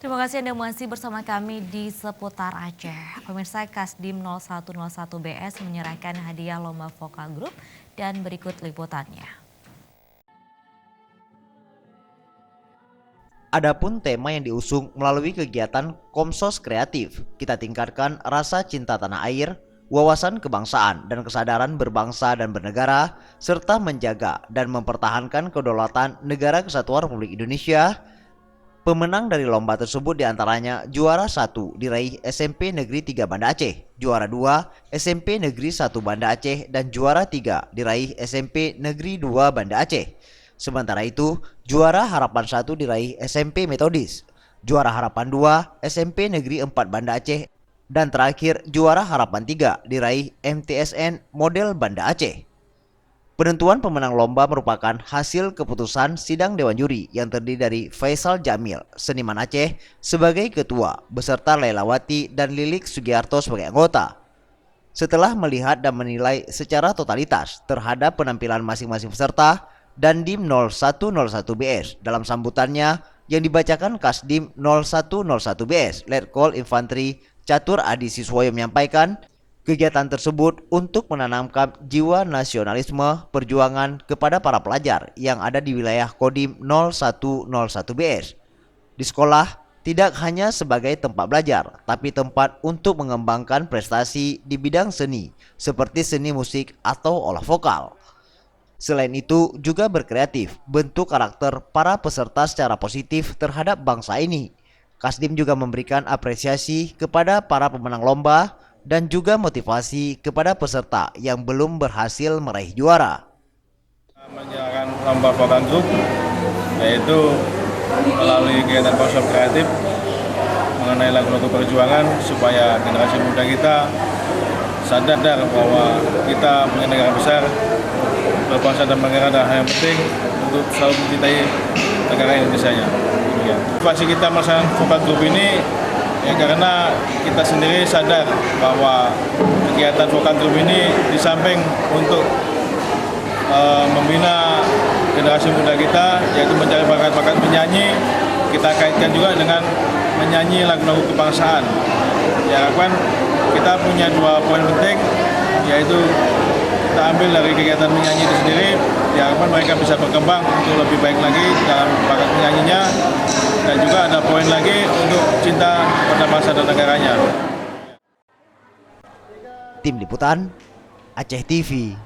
Terima kasih Anda masih bersama kami di Seputar Aceh. Pemirsa, Kasdim 0101 BS menyerahkan hadiah lomba vokal grup dan berikut liputannya. Adapun tema yang diusung melalui kegiatan Komsos Kreatif, kita tingkatkan rasa cinta tanah air, wawasan kebangsaan dan kesadaran berbangsa dan bernegara, serta menjaga dan mempertahankan kedaulatan Negara Kesatuan Republik Indonesia. Pemenang dari lomba tersebut diantaranya juara 1 diraih SMP Negeri 3 Banda Aceh, juara 2 SMP Negeri 1 Banda Aceh, dan juara 3 diraih SMP Negeri 2 Banda Aceh. Sementara itu, juara Harapan 1 diraih SMP Metodis, juara Harapan 2 SMP Negeri 4 Banda Aceh, dan terakhir juara Harapan 3 diraih MTSN Model Banda Aceh. Penentuan pemenang lomba merupakan hasil keputusan sidang Dewan Juri yang terdiri dari Faisal Jamil, seniman Aceh, sebagai ketua, beserta Lailawati dan Lilik Sugiarto sebagai anggota. Setelah melihat dan menilai secara totalitas terhadap penampilan masing-masing peserta, Dandim 0101 BS dalam sambutannya yang dibacakan Kasdim 0101 BS, Letkol Infanteri Catur Adi Siswoyo menyampaikan, kegiatan tersebut untuk menanamkan jiwa nasionalisme perjuangan kepada para pelajar yang ada di wilayah Kodim 0101 BS. Di sekolah tidak hanya sebagai tempat belajar, tapi tempat untuk mengembangkan prestasi di bidang seni seperti seni musik atau olah vokal. Selain itu juga berkreatif bentuk karakter para peserta secara positif terhadap bangsa ini. Kasdim juga memberikan apresiasi kepada para pemenang lomba dan juga motivasi kepada peserta yang belum berhasil meraih juara. Menjalankan lomba vokal grup, yaitu melalui kegiatan konsep kreatif mengenai lagu-lagu perjuangan supaya generasi muda kita sadar bahwa kita punya negara besar, berbangsa dan bernegara adalah yang penting untuk selalu mencintai negara Indonesia. Motivasi kita melaksanakan vokal grup ini ya karena kita sendiri sadar bahwa kegiatan vokal grup ini di samping untuk membina generasi muda kita, yaitu mencari bakat-bakat menyanyi, kita kaitkan juga dengan menyanyi lagu-lagu kebangsaan. Diharapkan kita punya dua poin penting, yaitu kita ambil dari kegiatan menyanyi itu sendiri, diharapkan mereka bisa berkembang untuk lebih baik lagi dalam bakat menyanyinya, dan juga ada poin lagi untuk cinta pada bangsa dan negaranya. Tim Liputan Aceh TV.